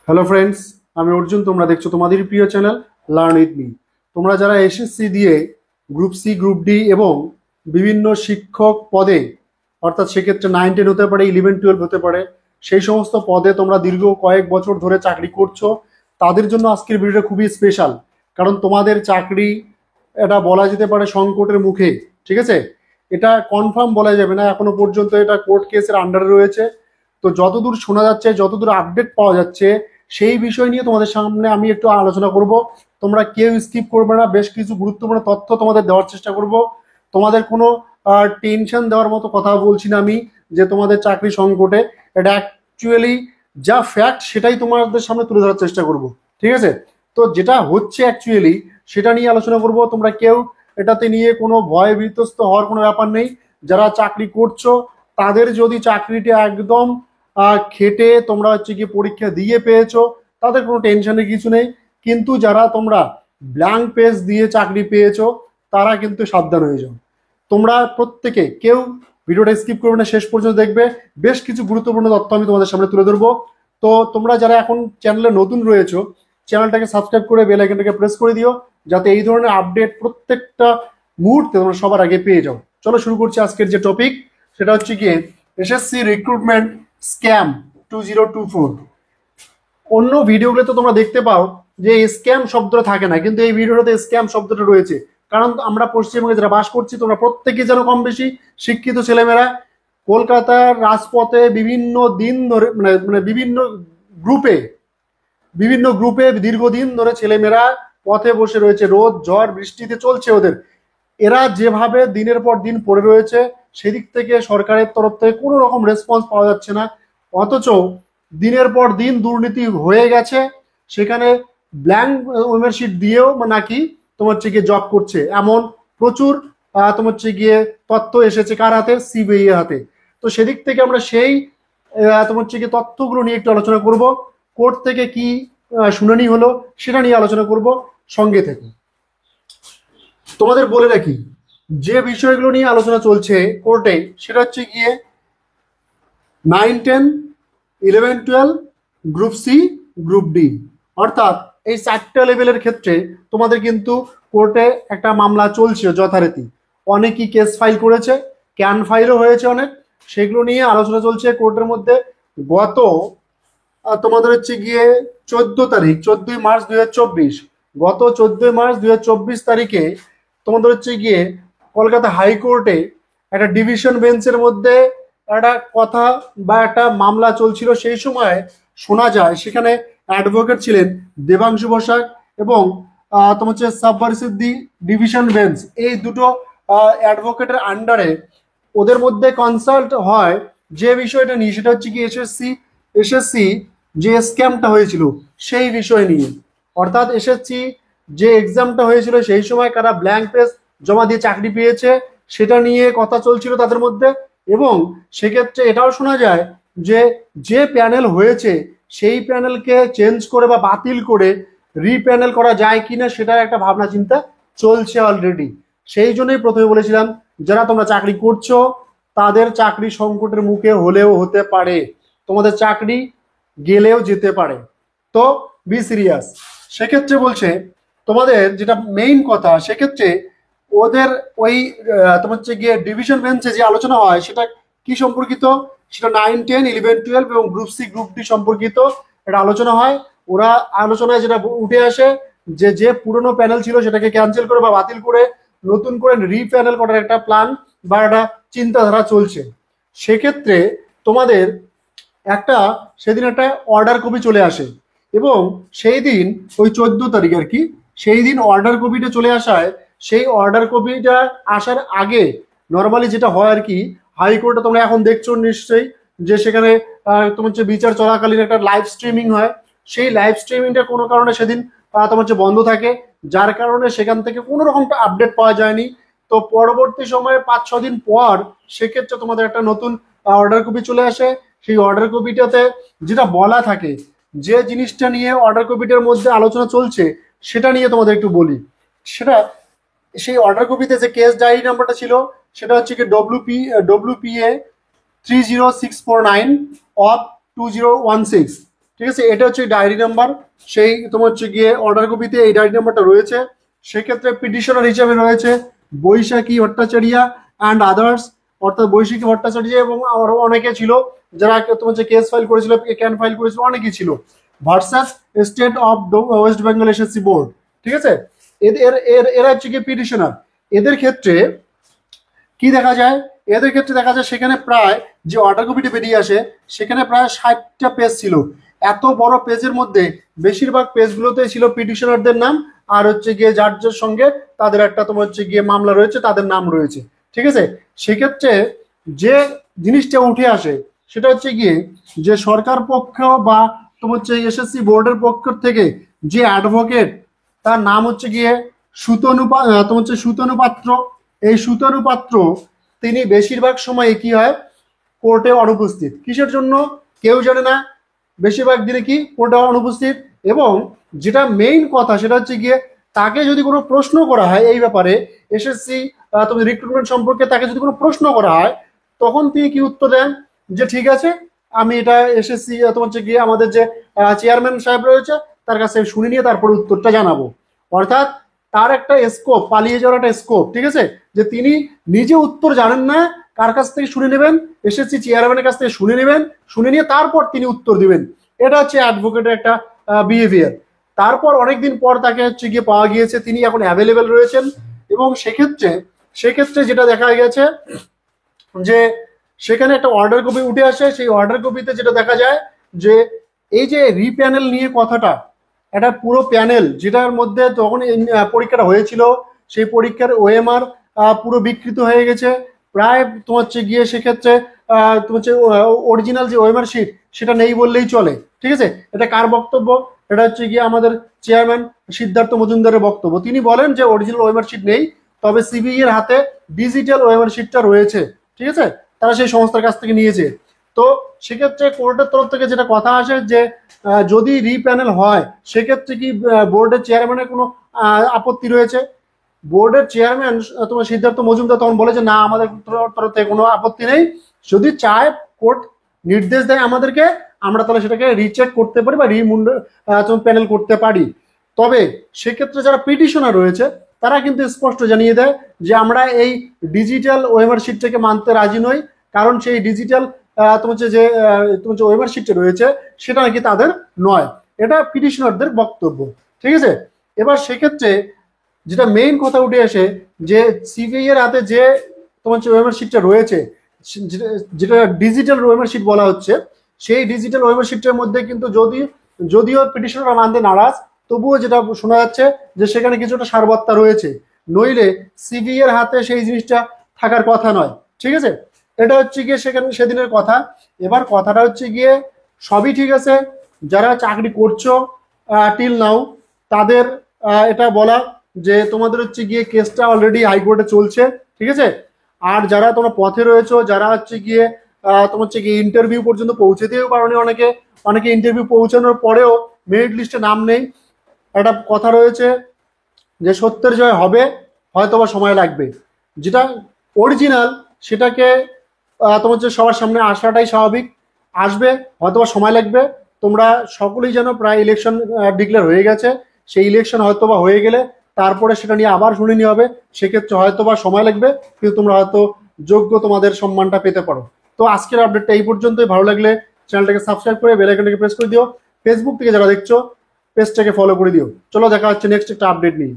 Hello friends, আমি অর্জুন। তোমরা দেখছো তোমাদের প্রিয় চ্যানেল লার্ন উইথ মি। তোমরা যারা এসএসসি দিয়ে গ্রুপ সি, গ্রুপ ডি এবং বিভিন্ন শিক্ষক পদে, অর্থাৎ সেক্ষেত্রে 9-10 হতে পারে, 11-12 হতে পারে, সেই সমস্ত পদে তোমরা দীর্ঘ কয়েক বছর ধরে চাকরি করছো, তাদের জন্য আজকের ভিডিওটা খুবই স্পেশাল। কারণ তোমাদের চাকরি, এটা বলা যেতে পারে সংকটের মুখে। ঠিক আছে, এটা কনফার্ম বলা যাবে না, এখনো পর্যন্ত এটা কোর্ট কেসের আন্ডারে রয়েছে। তো যতদূর শোনা যাচ্ছে, যতদূর আপডেট পাওয়া যাচ্ছে, সেই বিষয় নিয়ে তোমাদের সামনে আমি একটু আলোচনা করব। তোমরা কেউ স্কিপ করবে না, বেশ কিছু গুরুত্বপূর্ণ তথ্য তোমাদের দেওয়ার চেষ্টা করব। তোমাদের কোনো টেনশন দেওয়ার মতো কথা বলছি না আমি, যে তোমাদের চাকরি সংকটে। এটা অ্যাকচুয়ালি যা ফ্যাক্ট সেটাই তোমাদের সামনে তুলে ধরার চেষ্টা করব। ঠিক আছে, তো যেটা হচ্ছে অ্যাকচুয়ালি সেটা নিয়ে আলোচনা করব। তোমরা কেউ এটাতে নিয়ে কোনো ভয় বিধ্বস্ত হওয়ার কোনো ব্যাপার নেই। যারা চাকরি করছো তাদের যদি চাকরিটা একদম খেটে তোমরা হচ্ছে কি পরীক্ষা দিয়ে পেয়েছো, তাদের কোনো টেনশনের কিছু নেই। কিন্তু যারা তোমরা ব্ল্যাঙ্ক পেজ দিয়ে চাকরি পেয়েছো, তারা কিন্তু সাবধান হয়ে যাও। তোমরা প্রত্যেকে কেউ ভিডিওটা স্কিপ করবে না, শেষ পর্যন্ত দেখবে। বেশ কিছু গুরুত্বপূর্ণ তথ্য আমি তোমাদের সামনে তুলে ধরবো। তো তোমরা যারা এখন চ্যানেলে নতুন রয়েছো, চ্যানেলটাকে সাবস্ক্রাইব করে বেল আইকনটাকে প্রেস করে দিও, যাতে এই ধরনের আপডেট প্রত্যেকটা মুহূর্তে তোমরা সবার আগে পেয়ে যাও। চলো শুরু করছি আজকের যে টপিক, সেটা হচ্ছে গিয়ে এসএসসি রিক্রুটমেন্ট স্ক্যাম 2024। অন্য ভিডিওগুলো তো তোমরা দেখতে পাও যে স্ক্যাম শব্দটা থাকে না, কিন্তু এই ভিডিওটাতে স্ক্যাম শব্দটা রয়েছে। কারণ আমরা পশ্চিমবঙ্গে যারা বাস করছি, তোমরা প্রত্যেকে যেন কম বেশি শিক্ষিত ছেলেমেয়েরা। কলকাতার রাজপথে বিভিন্ন দিন ধরে, মানে বিভিন্ন গ্রুপে দীর্ঘদিন ধরে ছেলেমেয়েরা পথে বসে রয়েছে, রোদ ঝড় বৃষ্টিতে চলছে ওদের। এরা যেভাবে দিনের পর দিন পড়ে রয়েছে, সেদিক থেকে সরকারের তরফ থেকে কোনো রকম রেসপন্স পাওয়া যাচ্ছে না। অথচ দিনের পর দিন দুর্নীতি হয়ে গেছে, সেখানে ব্ল্যাঙ্ক মেম্বারশিপ দিয়েও নাকি তোমার হচ্ছে গিয়ে জব করছে, এমন প্রচুর তোমার হচ্ছে গিয়ে তথ্য এসেছে কার হাতে? সিবিআই হাতে। তো সেদিক থেকে আমরা সেই তোমার হচ্ছে গিয়ে তথ্যগুলো নিয়ে একটু আলোচনা করব। কোর্ট থেকে কি শুনানি হলো সেটা নিয়ে আলোচনা করব, সঙ্গে থেকে। তোমাদের বলে রাখি, যে বিষয়গুলো নিয়ে আলোচনা চলছে কোর্টে, সেটা হচ্ছে গিয়ে 9-10, 11-12, গ্রুপ সি, গ্রুপ ডি, অর্থাৎ এই 4টা লেভেলের ক্ষেত্রে তোমাদের কিন্তু কোর্টে একটা মামলা চলছে যথারীতি। অনেকেই কেস ফাইল করেছে, ক্যান ফাইলও হয়েছে অনেক, সেগুলো নিয়ে আলোচনা চলছে কোর্টের মধ্যে। গত তোমাদের হচ্ছে গিয়ে 14 তারিখ, 14ই মার্চ 2024, গত 14ই মার্চ 2024 তারিখে তোমাদের হচ্ছে গিয়ে কলকাতা হাইকোর্টে একটা ডিভিশন বেঞ্চের মধ্যে একটা কথা বা একটা মামলা চলছিল। সেই সময় শোনা যায় সেখানে অ্যাডভোকেট ছিলেন দেবাংশু বসাক এবং তোমার হচ্ছে সাবভার্সিভ দি ডিভিশন বেঞ্চ। এই দুটো অ্যাডভোকেটের আন্ডারে ওদের মধ্যে কনসাল্ট হয় যে বিষয়টা নিয়ে, সেটা হচ্ছে কি এসএসসি যে স্ক্যামটা হয়েছিল সেই বিষয় নিয়ে। অর্থাৎ এসএসসি যে এক্সামটা হয়েছিল সেই সময় কারা ব্ল্যাঙ্ক পেজ জমা দিয়ে চাকরি পেয়েছে, সেটা নিয়ে কথা চলছিল তাদের মধ্যে। এবং সেক্ষেত্রে এটাও শোনা যায় যে যে প্যানেল হয়েছে সেই প্যানেলকে চেঞ্জ করে বা বাতিল করে রিপ্যানেল করা যায় কিনা, সেটার একটা ভাবনা চিন্তা চলছে অলরেডি। সেই জন্যই প্রথমে বলেছিলাম, যারা তোমরা চাকরি করছো তাদের চাকরি সংকটের মুখে হলেও হতে পারে, তোমাদের চাকরি গেলেও যেতে পারে। তো বি সিরিয়াস। সেক্ষেত্রে বলছে তোমাদের যেটা মেইন কথা, সেক্ষেত্রে ওদের ওই তোমার হচ্ছে গিয়ে ডিভিশন বেঞ্চে যে আলোচনা হয় সেটা কি সম্পর্কিত, সেটা 9-10, 11-12 এবং গ্রুপ সি, গ্রুপ ডি সম্পর্কিত একটা আলোচনা হয়। ওরা আলোচনায় যেটা উঠে আসে যে যে পুরনো প্যানেল ছিল সেটাকে ক্যান্সেল করে বা বাতিল করে নতুন করে রিপ্যানেল করার একটা প্ল্যান বা একটা চিন্তাধারা চলছে। সেক্ষেত্রে তোমাদের একটা সেদিন একটা অর্ডার কপি চলে আসে, এবং সেই দিন ওই 14 তারিখ আর কি, সেই দিন অর্ডার কপিটা চলে আসায়, সেই অর্ডার কপিটা আসার আগে নর্মালি যেটা হয় আর কি, হাইকোর্টে তোমরা এখন দেখছো নিশ্চয়ই যে সেখানে তোমার হচ্ছে বিচার চলাকালীন একটা লাইভ স্ট্রিমিং হয়। সেই লাইভ স্ট্রিমিংটা কোনো কারণে সেদিন তোমার হচ্ছে বন্ধ থাকে, যার কারণে সেখান থেকে কোনো রকমটা আপডেট পাওয়া যায়নি। তো পরবর্তী সময়ে 5-6 দিন পর সেক্ষেত্রে তোমাদের একটা নতুন অর্ডার কপি চলে আসে। সেই অর্ডার কপিটাতে যেটা বলা থাকে, যে জিনিসটা নিয়ে অর্ডার কপিটার মধ্যে আলোচনা চলছে সেটা নিয়ে তোমাদের একটু বলি। সেটা সেই অর্ডার কপিতে যে কেস ডায়েরি নাম্বারটা ছিল সেটা হচ্ছে কি WPA 30649 অফ 2016। ঠিক আছে, এটা হচ্ছে ডায়েরি নাম্বার। সেই তোমার হচ্ছে গিয়ে অর্ডার কপিতে এই ডায়েরি নাম্বারটা রয়েছে। সেক্ষেত্রে পিটিশনার হিসেবে রয়েছে বৈশাখী ভট্টাচার্য অ্যান্ড আদার্স, অর্থাৎ বৈশাখী ভট্টাচার্য এবং আরো অনেকে ছিল যারা তোমার হচ্ছে কেস ফাইল করেছিল, ক্যান ফাইল করেছিল, অনেকেই ছিল। Versus state of West Bengal SSC board. ঠিক আছে, এরা হচ্ছে গিয়ে পিটিশনার। এদের ক্ষেত্রে কি দেখা যায়, এদের ক্ষেত্রে দেখা যায় সেখানে প্রায় যে অর্ডার কপিটি বেরিয়ে আসে সেখানে প্রায় 60টা পেজ ছিল। এত বড় পেজের মধ্যে বেশিরভাগ পেজগুলোতে ছিল পিটিশনারদের নাম, আর হচ্ছে গিয়ে যার সঙ্গে তাদের একটা তোমার হচ্ছে গিয়ে মামলা রয়েছে তাদের নাম রয়েছে। ঠিক আছে, সেক্ষেত্রে যে জিনিসটা উঠে আসে সেটা হচ্ছে গিয়ে যে সরকার পক্ষ বা তোমার হচ্ছে এসএসসি বোর্ডের পক্ষ থেকে যে অ্যাডভোকেট, তার নাম হচ্ছে গিয়ে তোমার হচ্ছে সুতনু পাত্র। এই সুতনু পাত্র তিনি বেশিরভাগ সময় কি হয়, কোর্টে অনুপস্থিত। কিসের জন্য কেউ জানে না, বেশিরভাগ দিনে কি কোর্টে অনুপস্থিত। এবং যেটা মেইন কথা সেটা হচ্ছে গিয়ে তাকে যদি কোনো প্রশ্ন করা হয় এই ব্যাপারে, এসএসসি তুমি রিক্রুটমেন্ট সম্পর্কে তাকে যদি কোনো প্রশ্ন করা হয়, তখন তিনি কি উত্তর দেন যে ঠিক আছে আমি এটা এসএসসি তোমার হচ্ছে গিয়ে আমাদের যে চেয়ারম্যান সাহেব রয়েছে তার কাছে শুনে নিয়ে তারপরে উত্তরটা জানাবো। অর্থাৎ তার একটা স্কোপ, পালিয়ে যাওয়ার একটা স্কোপ। ঠিক আছে, যে তিনি নিজে উত্তর জানেন না, কার কাছ থেকে শুনে নেবেন, এসএসসি চেয়ারম্যানের কাছ থেকে শুনে নেবেন, শুনে নিয়ে তারপর তিনি উত্তর দিবেন। এটা হচ্ছে অ্যাডভোকেটের একটা বিহেভিয়ার। তারপর অনেকদিন পর তাকে হচ্ছে গিয়ে পাওয়া গিয়েছে, তিনি এখন অ্যাভেলেবেল রয়েছেন। এবং সেক্ষেত্রে যেটা দেখা গেছে যে সেখানে একটা অর্ডার কপি উঠে আসে। সেই অর্ডার কপিতে যেটা দেখা যায় যে এই যে রিপ্যানেল নিয়ে কথাটা, একটা পুরো প্যানেল যেটার মধ্যে তখন পরীক্ষাটা হয়েছিল, সেই পরীক্ষার ওএমআর পুরো বিকৃত হয়ে গেছে প্রায়। তোমার হচ্ছে গিয়ে সেক্ষেত্রে তোমার হচ্ছে অরিজিনাল যে ওএমআর শিট সেটা নেই বললেই চলে। ঠিক আছে, এটা কার বক্তব্য? এটা হচ্ছে গিয়ে আমাদের চেয়ারম্যান সিদ্ধার্থ মজুমদারের বক্তব্য। তিনি বলেন যে অরিজিনাল ওএমআর শিট নেই, তবে সিবিই এর হাতে ডিজিটাল ওএমআর শিটটা রয়েছে। ঠিক আছে, তারা সেই সংস্থার কাছ থেকে নিয়েছে। তো সেক্ষেত্রে কোর্টের তরফ থেকে যেটা কথা আসে যে যদি রিপ্যানেল হয় সেক্ষেত্রে কি বোর্ডের চেয়ারম্যানের কোনো আপত্তি রয়েছে? বোর্ডের চেয়ারম্যান তোমার সিদ্ধার্থ মজুমদার তখন বলে যে না, আমাদের তরফ থেকে কোনো আপত্তি নেই, যদি চায় কোর্ট নির্দেশ দেয় আমাদেরকে, আমরা তাহলে সেটাকে রিচেক করতে পারি বা প্যানেল করতে পারি। তবে সেক্ষেত্রে যারা পিটিশনার রয়েছে তারা কিন্তু স্পষ্ট জানিয়ে দেয় যে আমরা এই ডিজিটাল ওয়েমার শিটটাকে মানতে রাজি নই, কারণ সেই ডিজিটাল তোমার যে তোমার যে ওয়েমার শিটটা রয়েছে সেটা নাকি তাদের নয়। এটা পিটিশনারদের বক্তব্য। ঠিক আছে, এবার সেক্ষেত্রে যেটা মেইন কথা উঠে আসে যে সিবিআই এর হাতে যে তোমার যে ওয়েমার শিটটা রয়েছে, যেটা ডিজিটাল ওয়েমার শিট বলা হচ্ছে, সেই ডিজিটাল ওয়েমার শিটের মধ্যে কিন্তু যদিও পিটিশনাররা মানতে নারাজ, তবুও যেটা শোনা যাচ্ছে যে সেখানে কিছুটা সারবত্তা রয়েছে, নইলে সিবিআই এর হাতে সেই জিনিসটা থাকার কথা নয়। ঠিক আছে, এটা হচ্ছে গিয়ে সেদিনের কথা। এবার কথাটা হচ্ছে গিয়ে সবই ঠিক আছে, যারা চাকরি করছো টিল নাও তাদের এটা বলা যে তোমাদের হচ্ছে গিয়ে কেসটা অলরেডি হাইকোর্টে চলছে। ঠিক আছে, আর যারা তোমরা পথে রয়েছো, যারা হচ্ছে গিয়ে তোমার হচ্ছে গিয়ে ইন্টারভিউ পর্যন্ত পৌঁছেতেও পারোনি, অনেকে ইন্টারভিউ পৌঁছানোর পরেও মেরিট লিস্টে নাম নেই, একটা কথা রয়েছে যে সত্যের জয় হবে, হয়তো বা সময় লাগবে। যেটা অরিজিনাল সেটাকে তোমার হচ্ছে সবার সামনে আসাটাই স্বাভাবিক, আসবে, হয়তো বা সময় লাগবে। তোমরা সকলেই জানো প্রায় ইলেকশন ডিক্লেয়ার হয়ে গেছে, সেই ইলেকশন হয়তো বা হয়ে গেলে তারপরে সেটা নিয়ে আবার শুনানি হবে, সেক্ষেত্রে হয়তো বা সময় লাগবে, কিন্তু তোমরা হয়তো যোগ্য তোমাদের সম্মানটা পেতে পারো। তো আজকের আপডেটটা এই পর্যন্তই। ভালো লাগলে চ্যানেলটাকে সাবস্ক্রাইব করে বেল আইকনটাকে প্রেস করে দিও। ফেসবুক থেকে যারা দেখছো পেজটাকে ফলো করে দিও। চলো দেখা হচ্ছে নেক্সট একটা আপডেট নিয়ে।